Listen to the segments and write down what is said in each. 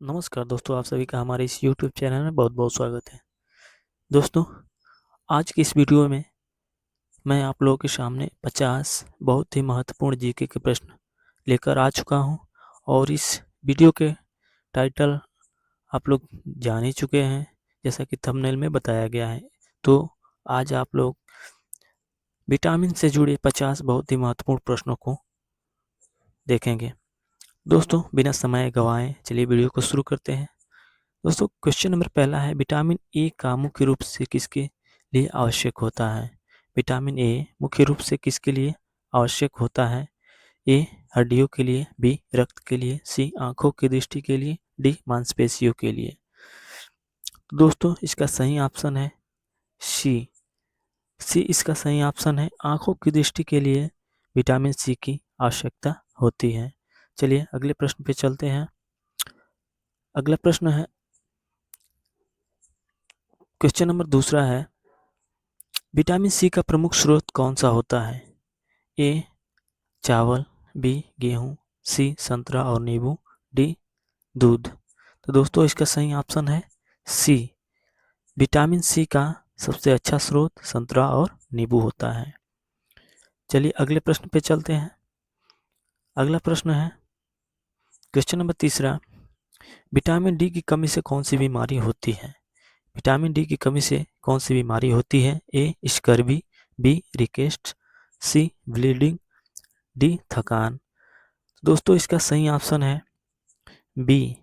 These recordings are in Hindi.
नमस्कार दोस्तों, आप सभी का हमारे इस YouTube चैनल में बहुत-बहुत स्वागत है। दोस्तों, आज की इस वीडियो में मैं आप लोगों के सामने 50 बहुत ही महत्वपूर्ण जीके के प्रश्न लेकर आ चुका हूं और इस वीडियो के टाइटल आप लोग जान ही चुके हैं, जैसा कि थंबनेल में बताया गया है। तो आज आप लोग विटामिन से जुड़े 50 बहुत ही महत्वपूर्ण प्रश्नों को देखेंगे। दोस्तों, बिना समय गंवाए चलिए वीडियो को शुरू करते हैं। दोस्तों, क्वेश्चन नंबर पहला है, विटामिन ए का मुख्य रूप से किसके लिए आवश्यक होता है? विटामिन ए मुख्य रूप से किसके लिए आवश्यक होता है? ए हड्डियों के लिए, बी रक्त के लिए, सी आंखों की दृष्टि के लिए, डी मांसपेशियों के लिए। दोस्तों, इसका सही ऑप्शन है सी। सी इसका सही ऑप्शन है। आंखों की दृष्टि के लिए विटामिन सी की आवश्यकता होती है। चलिए अगले प्रश्न पे चलते हैं। अगला प्रश्न है, क्वेश्चन नंबर दूसरा है, विटामिन सी का प्रमुख स्रोत कौन सा होता है? ए चावल, बी गेहूं, सी संतरा और नींबू, डी दूध। तो दोस्तों, इसका सही ऑप्शन है सी। विटामिन सी का सबसे अच्छा स्रोत संतरा और नींबू होता है। चलिए अगले प्रश्न पे चलते हैं। अगला प्रश्न है, क्वेश्चन नंबर तीसरा, विटामिन डी की कमी से कौन सी बीमारी होती है? विटामिन डी की कमी से कौन सी बीमारी होती है? ए स्कर्वी, बी रिकेट्स, सी ब्लीडिंग, डी थकान। दोस्तों, इसका सही ऑप्शन है बी।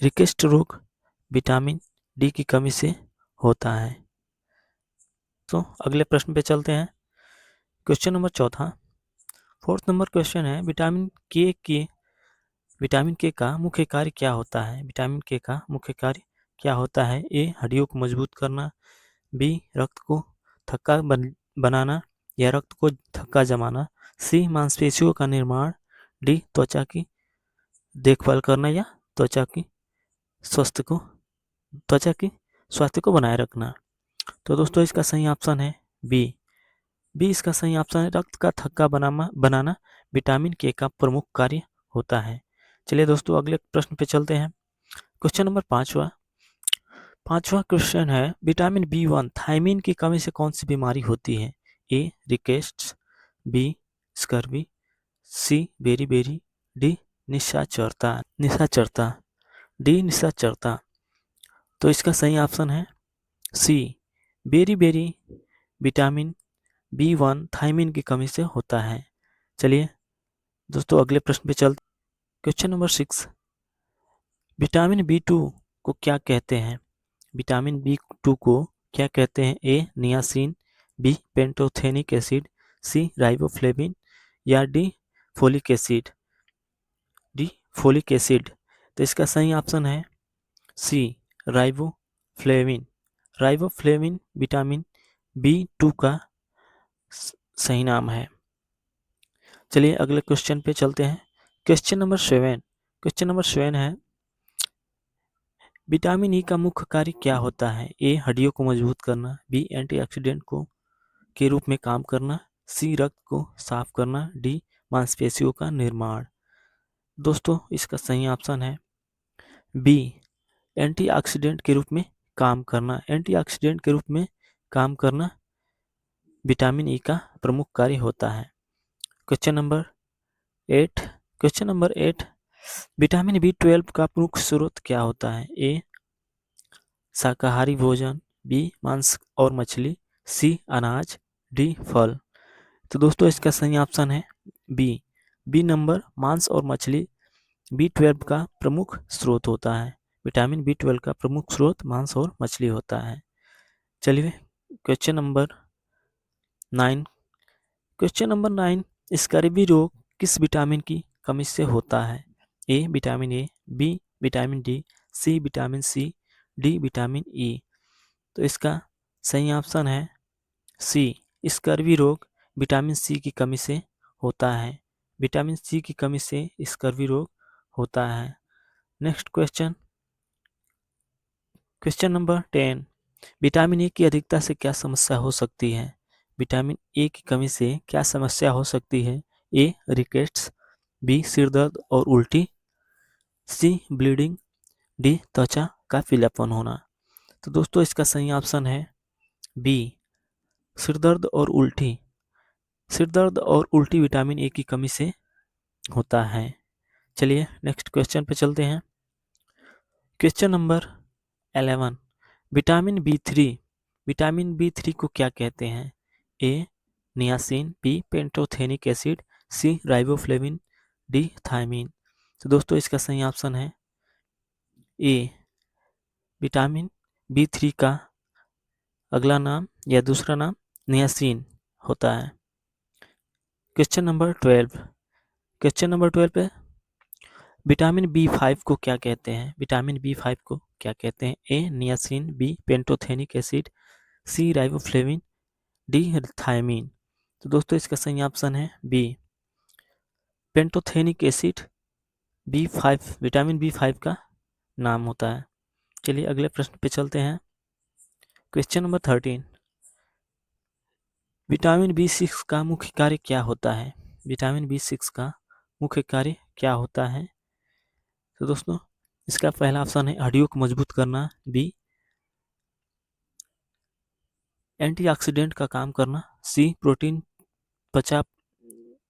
रिकेट्स रोग विटामिन डी की कमी से होता है। तो अगले प्रश्न पे चलते हैं। क्वेश्चन नंबर चौथा, फोर्थ नंबर क्वेश्चन है, विटामिन के का मुख्य कार्य क्या होता है? विटामिन के का मुख्य कार्य क्या होता है? ए हड्डियों को मजबूत करना, बी रक्त को थक्का बनाना या रक्त को थक्का जमाना, सी मांसपेशियों का निर्माण, डी त्वचा की देखभाल करना या त्वचा की स्वास्थ्य को त्वचा की स्वास्थ्य को बनाए रखना। तो दोस्तों, इसका सही ऑप्शन है बी। बी इसका सही ऑप्शन है। रक्त का थक्का बनाना विटामिन के का प्रमुख कार्य होता है। चलिए दोस्तों, अगले प्रश्न पे चलते हैं। क्वेश्चन नंबर पांचवा पांचवा क्वेश्चन है, विटामिन बी1 थायमीन की कमी से कौन सी बीमारी होती है? ए रिकेट्स, बी स्कर्वी, सी बेरी, डी निशाचरता, डी निशाचरता। तो इसका सही ऑप्शन है सी। बेरी विटामिन बी1 थायमीन की कमी से होता है। चलिए दोस्तों, अगले प्रश्न पे चलते। क्वेश्चन नंबर 6, विटामिन बी2 को क्या कहते हैं? विटामिन बी2 को क्या कहते हैं? A niacin, B pantothenic acid, C riboflavin या डी फोलिक एसिड। तो इसका सही ऑप्शन है सी राइबोफ्लेविन। राइबोफ्लेविन विटामिन बी2 का सही नाम है। चलिए अगले क्वेश्चन पे चलते हैं। क्वेश्चन नंबर 7 है, विटामिन ई का मुख्य कार्य क्या होता है? ए हड्डियों को मजबूत करना, बी एंटीऑक्सीडेंट के रूप में काम करना, सी रक्त को साफ करना, डी मांसपेशियों का निर्माण। दोस्तों, इसका सही ऑप्शन है बी एंटीऑक्सीडेंट के रूप में काम करना। एंटीऑक्सीडेंट के रूप में काम करना विटामिन ई का प्रमुख कार्य होता है। क्वेश्चन नंबर 8, विटामिन बी12 का प्रमुख स्रोत क्या होता है? ए शाकाहारी भोजन, बी मांस और मछली, सी अनाज, डी फल। तो दोस्तों, इसका सही ऑप्शन है बी नंबर मांस और मछली बी12 का प्रमुख स्रोत होता है। विटामिन बी12 का प्रमुख स्रोत मांस और मछली होता है। चलिए क्वेश्चन नंबर 9, स्कर्वी रोग किस विटामिन की कमी से होता है? A vitamin A, B vitamin D, C vitamin C, D vitamin E. तो इसका सही ऑप्शन है सी। स्कर्वी रोग विटामिन सी की कमी से होता है। विटामिन सी की कमी से स्कर्वी रोग होता है। Next question number 10, vitamin A की अधिकता से क्या समस्या हो सकती है? विटामिन ए की कमी से क्या समस्या हो सकती है? ए रिकेट्स, बी सिर दर्द और उल्टी, सी ब्लीडिंग, डी त्वचा का पीलापन होना। तो दोस्तों इसका सही ऑप्शन है बी, सिरदर्द और उल्टी। सिरदर्द और उल्टी विटामिन ए की कमी से होता है। चलिए नेक्स्ट क्वेश्चन पे चलते हैं। Question number 11, vitamin B three. Vitamin B three को क्या कहते हैं? A niacin, B pantothenic acid, C riboflavin, D thiamine. तो दोस्तों इसका सही ऑप्शन है ए, विटामिन बी थ्री का अगला नाम या दूसरा नाम नियासिन होता है। क्वेश्चन नंबर 12, क्वेश्चन नंबर 12 पे विटामिन बी फाइव को क्या कहते हैं? विटामिन बी फाइव को क्या कहते हैं? A niacin, B pantothenic acid, C riboflavin, D thiamine. तो दोस्तों इसका सही ऑप्शन है B, pantothenic acid B five, vitamin B five का नाम होता है। चलिए अगले प्रश्न पे चलते हैं। Question number 13, vitamin B six का मुख्य कार्य क्या होता है? विटामिन बी सिक्स का मुख्य कार्य क्या होता है? तो दोस्तों इसका पहला ऑप्शन है हड्डियों को मजबूत करना, बी एंटीऑक्सीडेंट का काम करना, सी प्रोटीन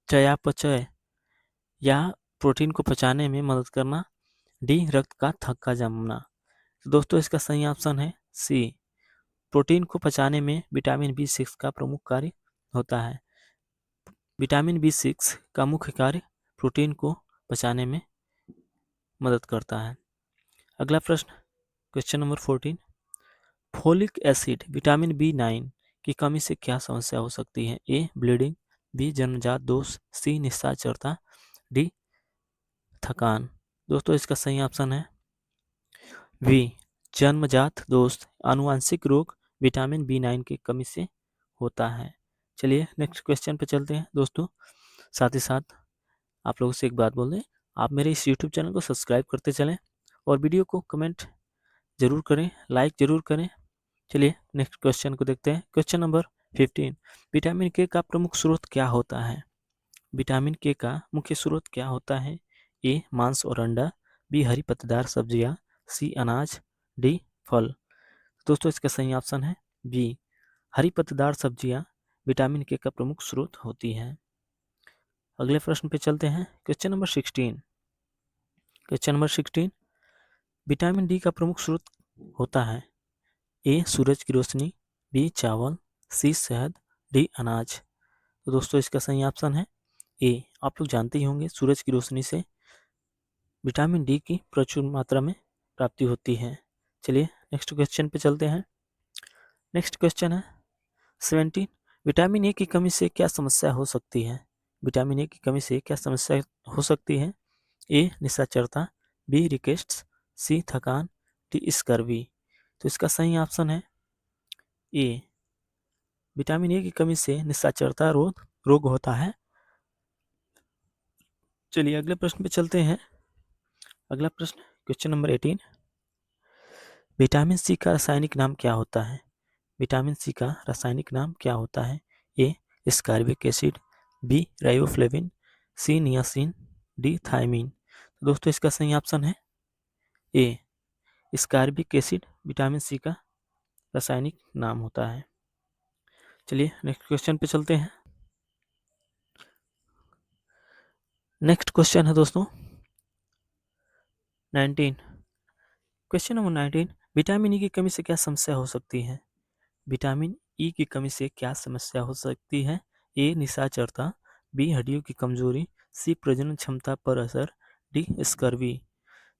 चयापचय या प्रोटीन को पचाने में मदद करना, डी रक्त का थक्का जमना। तो दोस्तों इसका सही ऑप्शन है सी, प्रोटीन को पचाने में विटामिन बी सिक्स का प्रमुख कार्य होता है। विटामिन बी सिक्स का मुख्य कार्य प्रोटीन को पचाने में मदद करता है। अगला प्रश्न question number 14, folic acid vitamin B nine की कमी से क्या समस्या हो सकती है? ए ब्लीडिंग, बी जन्मजात दोष, सी निशाचरता, डी थकान। दोस्तों इसका सही ऑप्शन है वी, जन्मजात दोष। आनुवांशिक रोग विटामिन बी नाइन की कमी से होता है। चलिए नेक्स्ट क्वेश्चन पे चलते हैं दोस्तों। साथ ही साथ आप लोगों से एक बात बोल दें, आप मेरे इस यूट्यूब चैनल को सब्सक्राइब करते चलें और वीडियो को कमेंट जरूर करें, लाइक जरूर करें। चलिए नेक्स्ट क्वेश्चन को देखते हैं। क्वेश्चन नंबर 15, विटामिन के का प्रमुख स्रोत क्या होता है? विटामिन के का मुख्य स्रोत क्या होता है? ए मांस और अंडा, बी हरी पत्तेदार सब्जियां, सी अनाज, डी फल। दोस्तों इसका सही ऑप्शन है बी, हरी पत्तेदार सब्जियां विटामिन के का प्रमुख स्रोत होती हैं। अगले प्रश्न पे चलते हैं। Question number 16, question number 16, vitamin D का प्रमुख स्रोत होता है? ए सूरज की रोशनी, बी चावल, सी शहद, डी अनाज। तो दोस्तों इसका सही ऑप्शन है ए। आप लोग जानते ही होंगे सूरज की रोशनी से विटामिन डी की प्रचुर मात्रा में प्राप्ति होती है। चलिए नेक्स्ट क्वेश्चन पे चलते हैं। नेक्स्ट क्वेश्चन है 17, विटामिन ए की कमी से क्या समस्या हो सकती है? विटामिन ए की कमी से क्या समस्या हो सकती है? ए निशाचरता, बी रिकेट्स, सी थकान, डी स्कर्वी। तो इसका सही ऑप्शन है ए, विटामिन ए की कमी से निशाचरता रोग होता है। चलिए अगले प्रश्न पे चलते हैं। अगला प्रश्न क्वेश्चन नंबर 18, विटामिन सी का रासायनिक नाम क्या होता है? विटामिन सी का रासायनिक नाम क्या होता है? ए स्कारबिक एसिड, बी राइबोफ्लेविन, सी नियासिन, डी थायमीन। तो दोस्तों इसका सही ऑप्शन है ए, स्कारबिक एसिड विटामिन सी का रासायनिक नाम होता है। चलिए नेक्स्ट क्वेश्चन पे चलते हैं। नेक्स्ट क्वेश्चन है दोस्तों 19, क्वेश्चन नंबर 19, विटामिन ई की कमी से क्या समस्या हो सकती है? विटामिन ई की कमी से क्या समस्या हो सकती है? ए निशाचरता, बी हड्डियों की कमजोरी, सी प्रजनन क्षमता पर असर, डी स्कर्वी।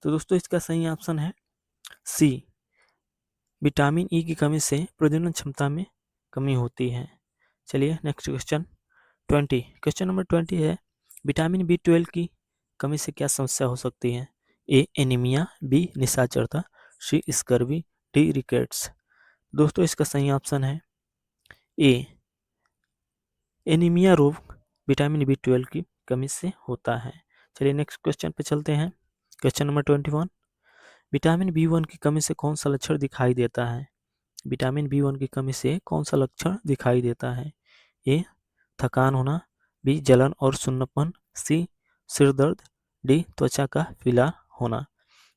तो दोस्तों इसका सही ऑप्शन है सी, विटामिन ई की कमी से प्रजनन क्षमता में कमी होती है। चलिए नेक्स्ट क्वेश्चन 20, क्वेश्चन नंबर 20 है, विटामिन बी 12 की कमी से क्या समस्या हो सकती है? ए एनीमिया, बी निशाचरता, सी स्कर्वी, डी रिकेट्स। दोस्तों इसका सही ऑप्शन है ए, एनीमिया रोग विटामिन बी 12 की कमी से होता है। चलिए नेक्स्ट क्वेश्चन पे चलते हैं। Question number 21, vitamin B one की कमी से कौन सा लक्षण दिखाई देता है? विटामिन बी वन की कमी से कौन सा लक्षण दिखाई देता है? ए थकान होना, बी जलन और सुन्नपन, सी सिर दर्द, डी त्वचा का पीला होना।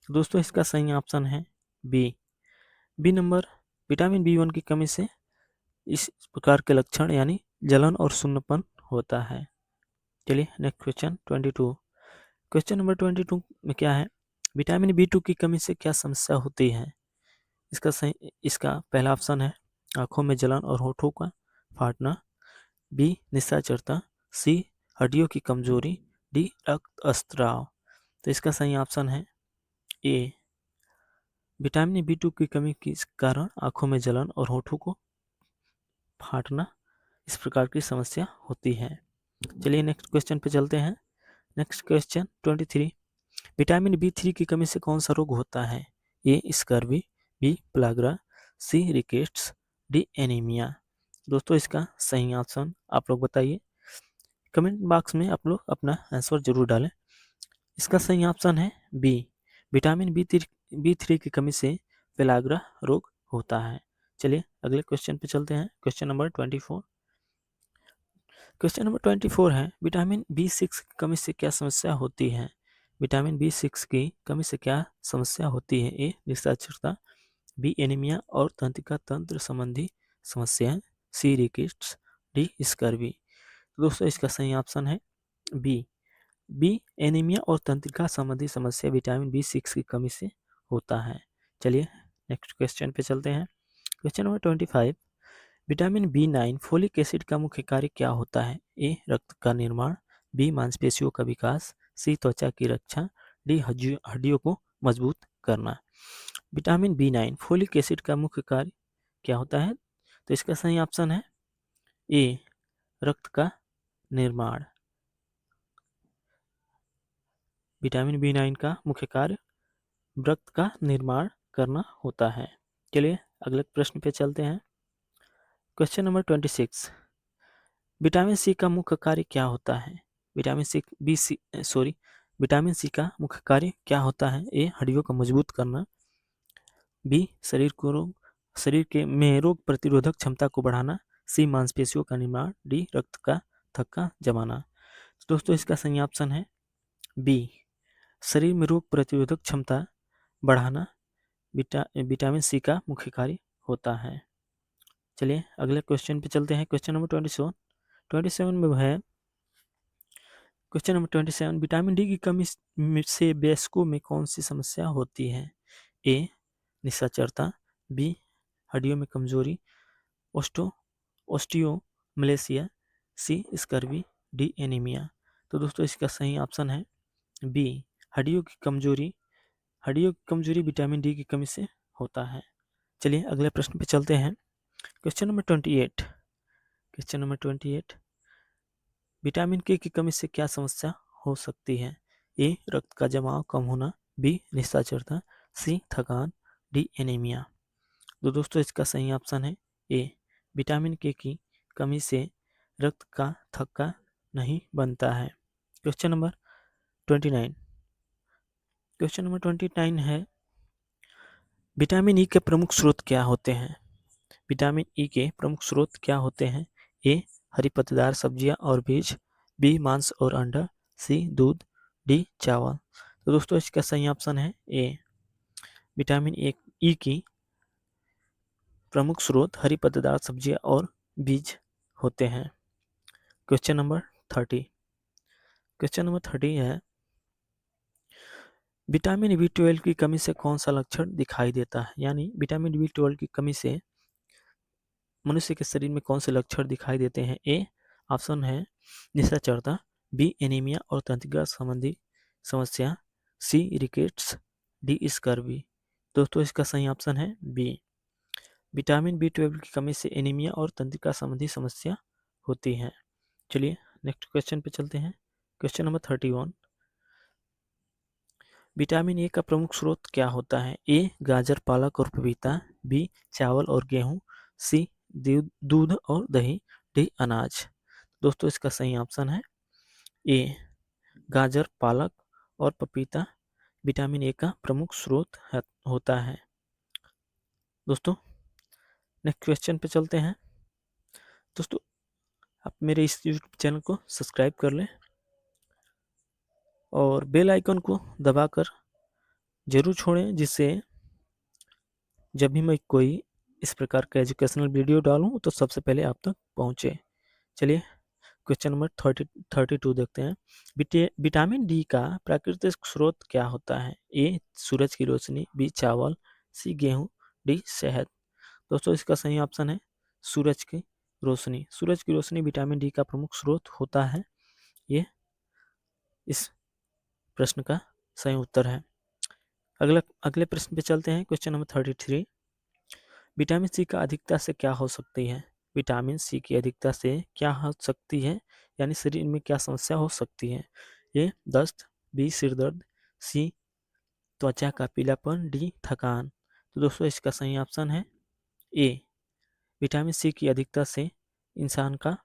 तो दोस्तों इसका सही ऑप्शन है बी नंबर, विटामिन B1 की कमी से इस प्रकार के लक्षण यानी जलन और सुन्नपन होता है। चलिए नेक्स्ट क्वेश्चन 22। क्वेश्चन नंबर 22 में क्या है, विटामिन B2 की कमी से क्या समस्या होती है? इसका पहला ऑप्शन है आंखों में जलन और होठों का फाटना, बी निशाचरता, सी हड्डियों की कमजोरी, डी रक्त स्त्राव। तो इसका सही ऑप्शन है ए, विटामिन B2 की कमी के कारण आंखों में जलन और होठों को फाटना इस प्रकार की समस्या होती है। चलिए नेक्स्ट क्वेश्चन पे चलते हैं। नेक्स्ट क्वेश्चन 23, विटामिन B3 की कमी से कौन सा रोग होता है? ए स्कर्वी, बी प्लाग्रा, सी रिकेट्स, डी एनीमिया। दोस्तों इसका सही ऑप्शन आप लोग बताइए, कमेंट बॉक्स में आप लोग अपना आंसर जरूर डालें। इसका सही ऑप्शन है बी, विटामिन B3 की कमी से पेलाग्रा रोग होता है। चलिए अगले क्वेश्चन पे चलते हैं। Question number 24। क्वेश्चन नंबर 24 है, विटामिन B6 की कमी से क्या समस्या होती है? विटामिन B6 की कमी से क्या समस्या होती है? ए निशाचरता, बी एनीमिया और तंत्रिका तंत्र संबंधी समस्याएं, सी रिकेट्स, डी स्कर्वी। दोस्तों इसका सही ऑप्शन है बी एनीमिया और तंत्रिका संबंधी समस्या विटामिन B6 की कमी से होता है। चलिए नेक्स्ट क्वेश्चन पे चलते हैं। Question number 25, vitamin B9 folic acid का मुख्य कार्य क्या होता है? ए रक्त का निर्माण, बी मांसपेशियों का विकास, सी त्वचा की रक्षा, डी हड्डियों को मजबूत करना। विटामिन B9 फोलिक एसिड का मुख्य कार्य क्या होता है? तो इसका सही ऑप्शन है ए रक्त का निर्माण। विटामिन B9 का मुख्य कार्य रक्त का निर्माण करना होता है। चलिए अगले प्रश्न पे चलते हैं। क्वेश्चन नंबर 26, विटामिन सी का मुख्य कार्य क्या होता है? विटामिन सी का मुख्य कार्य क्या होता है? ए हड्डियों को मजबूत करना, बी शरीर के में रोग प्रतिरोधक क्षमता को बढ़ाना, सी मांसपेशियों का निर्माण, डी रक्त का थक्का जमाना। दोस्तों इसका सही ऑप्शन है बी, शरीर में रोग प्रतिरोधक क्षमता बढ़ाना विटामिन सी का मुख्य कार्य होता है। चलिए अगले क्वेश्चन पे चलते हैं। क्वेश्चन नंबर 27 में है क्वेश्चन नंबर 27, विटामिन डी की कमी से वयस्कों में कौन सी समस्या होती है? ए निशाचरता, बी हड्डियों में कमजोरी, ऑस्टियोमलेसिया, सी स्कर्वी, डी एनीमिया। तो दोस्तों इसका सही ऑप्शन है बी, हड्डियों की कमजोरी विटामिन डी की कमी से होता है। चलिए अगले प्रश्न पे चलते हैं। क्वेश्चन नंबर 28, विटामिन के की कमी से क्या समस्या हो सकती है? ए रक्त का जमाव कम होना, बी निशाचरता, सी थकान, डी एनीमिया। तो दोस्तों इसका सही ऑप्शन है ए, विटामिन के की कमी से रक्त का थक्का नहीं बनता है। क्वेश्चन नंबर 29 है, विटामिन ई के प्रमुख स्रोत क्या होते हैं? विटामिन ई के प्रमुख स्रोत क्या होते हैं? ए हरी पत्तेदार सब्जियां और बीज, बी मांस और अंडा, सी दूध, डी चावल। तो दोस्तों इसका सही ऑप्शन है ए, विटामिन ई की प्रमुख स्रोत हरी पत्तेदार सब्जियां और बीज होते हैं। क्वेश्चन नंबर 30 है, विटामिन B12 की कमी से कौन सा लक्षण दिखाई देता है? यानी विटामिन B12 की कमी से मनुष्य के शरीर में कौन से लक्षण दिखाई देते हैं? ए ऑप्शन है निशाचरता, बी एनीमिया और तंत्रिका संबंधी समस्या, सी रिकेट्स, डी स्कर्वी। दोस्तों इसका सही ऑप्शन है बी, विटामिन B12 की कमी से एनीमिया और तंत्रिका संबंधी समस्या होती है। चलिए नेक्स्ट क्वेश्चन पे चलते हैं। क्वेश्चन नंबर 31, विटामिन ए का प्रमुख स्रोत क्या होता है? ए गाजर, पालक और पपीता, बी चावल और गेहूं, सी दूध और दही, डी अनाज। दोस्तों इसका सही ऑप्शन है ए, गाजर, पालक और पपीता विटामिन ए का प्रमुख स्रोत होता है। दोस्तों नेक्स्ट क्वेश्चन पे चलते हैं। दोस्तों आप मेरे इस यूट्यूब चैनल को सब्सक्राइब कर लें और बेल आइकन को दबाकर ज़रूर छोड़ें, जिससे जब भी मैं कोई इस प्रकार का एजुकेशनल वीडियो डालूँ तो सबसे पहले आप तक पहुँचे। चलिए क्वेश्चन नंबर 32 देखते हैं। विटामिन डी का प्राकृतिक स्रोत क्या होता है? ए सूरज की रोशनी, बी चावल, सी गेहूँ, डी शहद। दोस्तों इसका सही ऑप्शन है सूरज की रोशनी। सूरज की रोशनी विटामिन डी का प्रमुख स्रोत होता है। ये इस प्रश्न का सही उत्तर है। अगले प्रश्न पे चलते हैं। Question number 33। विटामिन सी का अधिकता से क्या हो सकती है? विटामिन सी की अधिकता से क्या हो सकती है, यानी शरीर में क्या समस्या हो सकती है? ए दस्त, बी सिर दर्द, सी त्वचा का पीलापन, डी थकान। तो दोस्तों इसका सही ऑप्शन है ए, विटामिन सी की अधिकता से इंसान का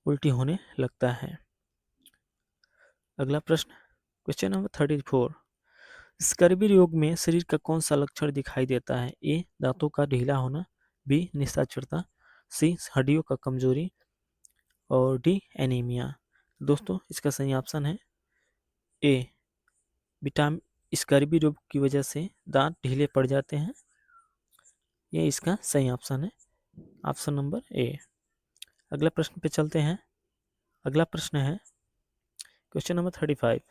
उल्टी होने लगता है। अगला प्रश्न क्वेश्चन नंबर 34। स्कर्वी रोग में शरीर का कौन सा लक्षण दिखाई देता है? ए दांतों का ढीला होना, बी निशाचरता, सी हड्डियों का कमजोरी और डी एनीमिया। दोस्तों इसका सही ऑप्शन है ए, विटामिन स्कर्वी रोग की वजह से दांत ढीले पड़ जाते हैं। ये इसका सही ऑप्शन है, ऑप्शन नंबर ए। अगला प्रश्न पे चलते हैं। अगला प्रश्न है क्वेश्चन नंबर 35।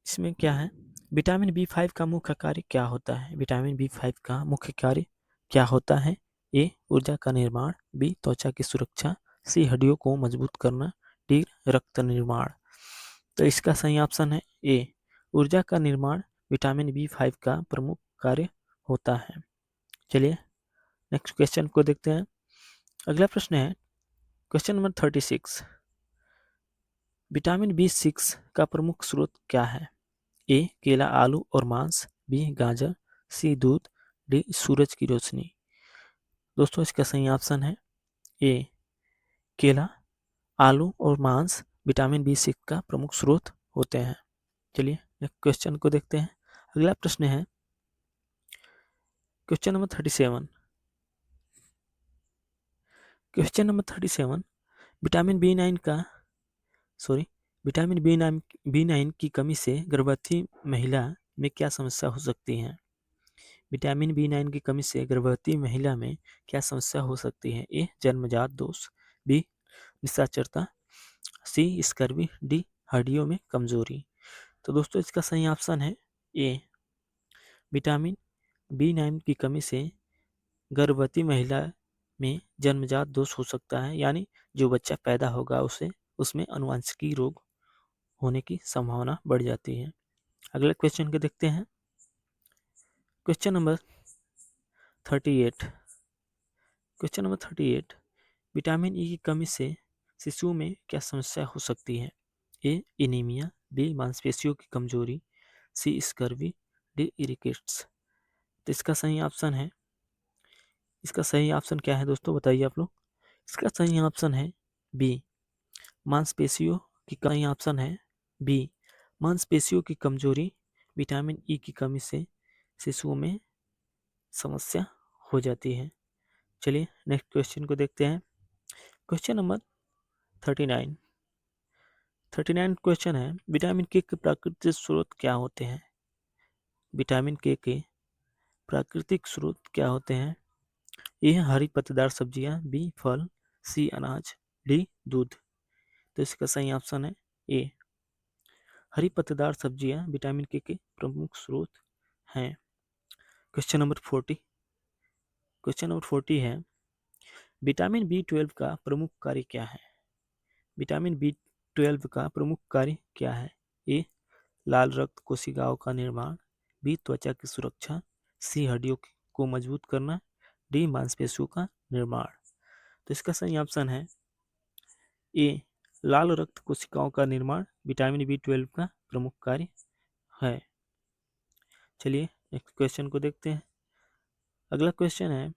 इसमें क्या है? विटामिन बी 5 का मुख्य कार्य क्या होता है? विटामिन बी 5 का मुख्य कार्य क्या होता है? ए ऊर्जा का निर्माण, बी त्वचा की सुरक्षा, सी हड्डियों को मजबूत करना, डी रक्त निर्माण। तो इसका सही ऑप्शन है ए, ऊर्जा का निर्माण विटामिन बी 5 का प्रमुख कार्य होता है। चलिए नेक्स्ट क्वेश्चन को देखते हैं। अगला प्रश्न है क्वेश्चन नंबर 36। विटामिन बी 6 का प्रमुख स्रोत क्या है? ए केला, आलू और मांस, बी गाजर, सी दूध, डी सूरज की रोशनी। दोस्तों इसका सही ऑप्शन है ए, केला, आलू और मांस विटामिन बी 6 का प्रमुख स्रोत होते हैं। चलिए नेक्स्ट क्वेश्चन को देखते हैं। अगला प्रश्न है question number 37। Question number 37। Vitamin B 9 का विटामिन बी 9 की कमी से गर्भवती महिला में क्या समस्या हो सकती है? विटामिन बी 9 की कमी से गर्भवती महिला में क्या समस्या हो सकती है? ए जन्मजात दोष, बी निशाचरता, सी स्कर्वी, डी हड्डियों में कमजोरी। तो दोस्तों इसका सही ऑप्शन है ए, विटामिन बी 9 की कमी से गर्भवती महिला में जन्मजात दोष हो सकता है, यानी जो बच्चा पैदा होगा उसे उसमें अनुवांशिकी रोग होने की संभावना बढ़ जाती है। अगले क्वेश्चन को देखते हैं। Question number 38। Question number 38। Vitamin E की कमी से शिशुओं में क्या समस्या हो सकती है? ए एनीमिया, बी मांसपेशियों की कमजोरी, सी स्कर्वी, डी इरिकेट्स। तो इसका सही ऑप्शन क्या है दोस्तों, बताइए आप लोग। इसका सही ऑप्शन है बी, मांसपेशियों की सही ऑप्शन है बी, मांसपेशियों की कमजोरी विटामिन ई की कमी से शिशुओं में समस्या हो जाती है। चलिए नेक्स्ट क्वेश्चन को देखते हैं। Question number 39। 39 क्वेश्चन है विटामिन के प्राकृतिक स्रोत क्या होते हैं? विटामिन के प्राकृतिक स्रोत क्या होते हैं? ए हरी पत्तेदार सब्जियां, बी फल, सी अनाज, डी दूध। तो इसका सही ऑप्शन है ए, हरी पत्तेदार सब्जियां विटामिन के प्रमुख स्रोत हैं। Question number 40। क्वेश्चन नंबर 40 है विटामिन बी 12 का प्रमुख कार्य क्या है? विटामिन बी 12 का प्रमुख कार्य क्या है? ए लाल रक्त कोशिकाओं का निर्माण, बी त्वचा की सुरक्षा, सी हड्डियों को मजबूत करना, डी मांसपेशियों का निर्माण। तो इसका सही ऑप्शन है ए, लाल रक्त कोशिकाओं का निर्माण विटामिन बी 12 का प्रमुख कार्य है। चलिए नेक्स्ट क्वेश्चन को देखते हैं। अगला क्वेश्चन है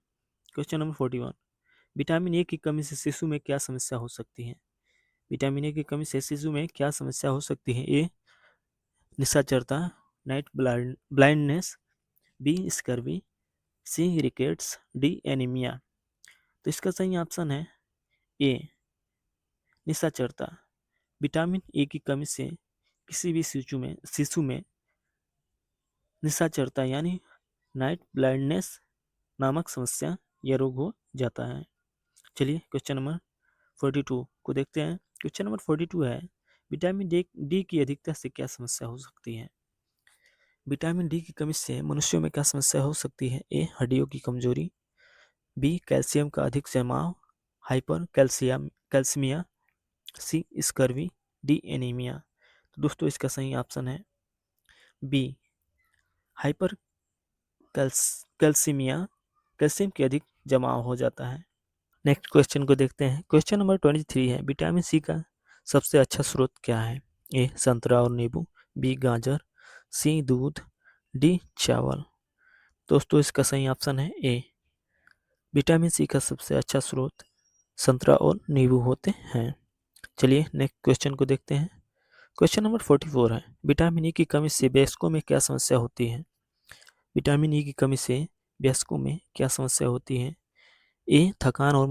क्वेश्चन नंबर 41। विटामिन ए की कमी से शिशु में क्या समस्या हो सकती है? विटामिन ए की कमी से शिशु में क्या समस्या हो सकती है? ए निशाचरता, नाइट ब्लाइंडनेस, बी स्कर्वी, सी रिकेट्स, डी एनीमिया। तो इसका सही ऑप्शन है ए, निशाचरता। विटामिन ए की कमी से किसी भी शिशु में निशाचरता यानी नाइट ब्लाइंडनेस नामक समस्या या रोग हो जाता है। चलिए क्वेश्चन नंबर 42 को देखते हैं। क्वेश्चन नंबर 42 है, विटामिन डी की अधिकता से क्या समस्या हो सकती है? विटामिन डी की कमी से मनुष्यों में क्या समस्या हो सकती है? ए, हड्डियों की कमजोरी, बी, कैल्शियम का अधिक जमाव, हाइपर कैल्सिमिया, सी, स्कर्वी, डी, एनीमिया। तो दोस्तों इसका सही ऑप्शन है बी, हाइपर कैल्सिमिया, कैल्शियम के अधिक जमाव हो जाता है। नेक्स्ट क्वेश्चन को देखते हैं। क्वेश्चन नंबर 23 है, विटामिन सी का सबसे अच्छा स्रोत क्या है? ए, संतरा और नींबू, बी, गाजर, सी, दूध, डी, चावल। दोस्तों इसका सही ऑप्शन है ए, विटामिन सी का सबसे अच्छा स्रोत संतरा और नींबू होते हैं। चलिए नेक्स्ट क्वेश्चन को देखते हैं। क्वेश्चन नंबर 44 है, विटामिन ई की कमी से वयस्कों में क्या समस्या होती है? विटामिन ई की कमी से वयस्कों में क्या समस्या होती है? ए, थकान और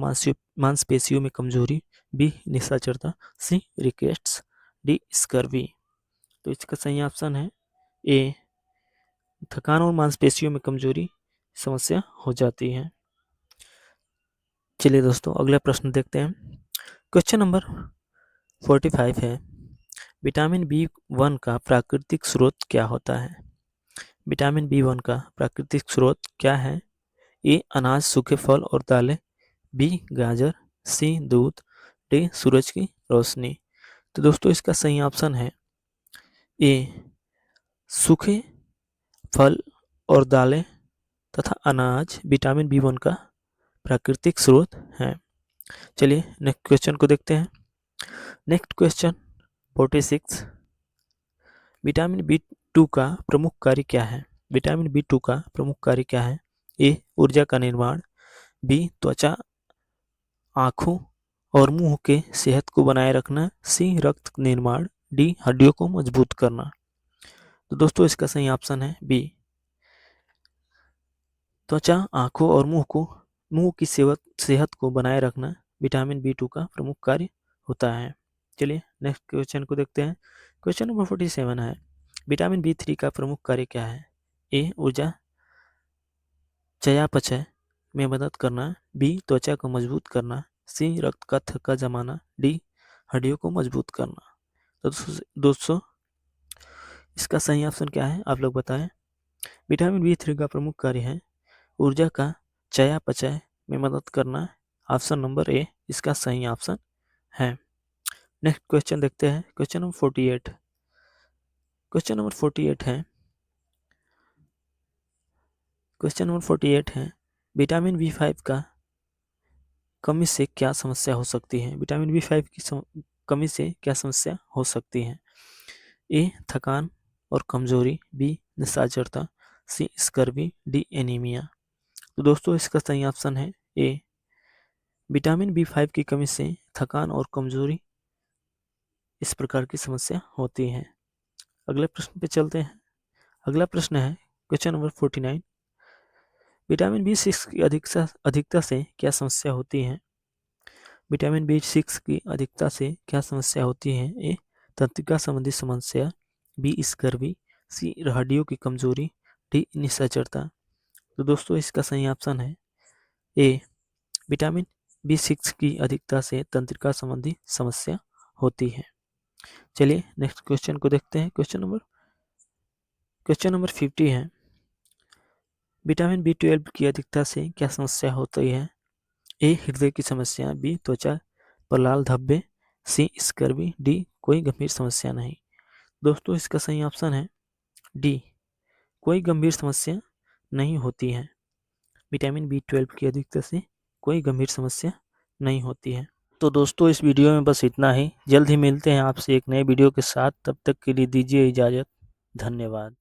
मांसपेशियों में कमजोरी, बी, निशाचरता, सी, रिकेट्स, डी, स्कर्वी। तो इसका सही ऑप्शन है ए, थकान और मांसपेशियों में कमजोरी समस्या हो जाती है। चलिए दोस्तों अगला प्रश्न देखते हैं। क्वेश्चन नंबर 45 है, विटामिन बी1 का प्राकृतिक स्रोत क्या होता है? विटामिन बी1 का प्राकृतिक स्रोत क्या है? ए, अनाज, सूखे फल और दालें, बी, गाजर, सी, दूध, डी, सूरज की रोशनी। तो दोस्तों इसका सही ऑप्शन है ए, सूखे फल और दालें तथा अनाज विटामिन बी1 का प्राकृतिक स्रोत है। चलिए नेक्स्ट क्वेश्चन को देखते हैं। नेक्स्ट क्वेश्चन 46, विटामिन बी2 का प्रमुख कार्य क्या है? विटामिन बी2 का प्रमुख कार्य क्या है? ए, ऊर्जा का निर्माण, बी, त्वचा, आँखों और मुंह के सेहत को बनाए रखना, सी, रक्त निर्माण, डी, हड्डियों को मजबूत करना। तो दोस्तों इसका सही ऑप्शन है बी, त्वचा, आँखों और मुंह की सेहत को बनाए रखना विटामिन बी2 का प्रमुख कार्य होता है। चलिए नेक्स्ट क्वेश्चन को देखते हैं। क्वेश्चन नंबर 47 है, विटामिन बी3 का प्रमुख कार्य क्या है? ए, ऊर्जा चयापचय में मदद करना, बी, त्वचा को मजबूत करना, सी, रक्त का थक्का जमाना, डी, हड्डियों को मजबूत करना। तो दोस्तों इसका सही ऑप्शन क्या है आप लोग बताएं। विटामिन बी3 का प्रमुख कार्य है ऊर्जा का चयापचय में मदद करना। ऑप्शन नंबर ए इसका सही ऑप्शन है। नेक्स्ट क्वेश्चन देखते हैं। Question number 48। क्वेश्चन नंबर 48 है, क्वेश्चन नंबर 48 है, विटामिन बी5 का कमी से क्या समस्या हो सकती है? विटामिन बी5 की कमी से क्या समस्या हो सकती है? ए, थकान और कमजोरी, बी, निशाचरता, सी, स्कर्वी, डी, एनीमिया। तो दोस्तों इसका सही ऑप्शन है ए, विटामिन बी5 की कमी से थकान और कमजोरी इस प्रकार की समस्या होती है। अगले प्रश्न पे चलते हैं। अगला प्रश्न है क्वेश्चन नंबर 49, विटामिन बी6 की अधिकता से क्या समस्या होती है? विटामिन बी6 की अधिकता से क्या समस्या होती है? ए, तंत्रिका संबंधी समस्या, बी, स्कर्वी, सी, हड्डियों की कमजोरी, डी, निशाचरता। तो दोस्तों इसका सही ऑप्शन है ए, विटामिन बी6 की अधिकता से तंत्रिका संबंधी समस्या होती है। चलिए नेक्स्ट क्वेश्चन को देखते हैं। क्वेश्चन नंबर 50 है, विटामिन बी12 की अधिकता से क्या समस्या होती है? ए, हृदय की समस्या, बी, त्वचा पर लाल धब्बे, सी, स्कर्वी, डी, कोई गंभीर समस्या नहीं। दोस्तों इसका सही ऑप्शन है डी, कोई गंभीर समस्या नहीं होती है। विटामिन बी12 की अधिकता से कोई गंभीर समस्या नहीं होती है। तो दोस्तों इस वीडियो में बस इतना ही। जल्द ही मिलते हैं आपसे एक नए वीडियो के साथ। तब तक के लिए दीजिए इजाज़त। धन्यवाद।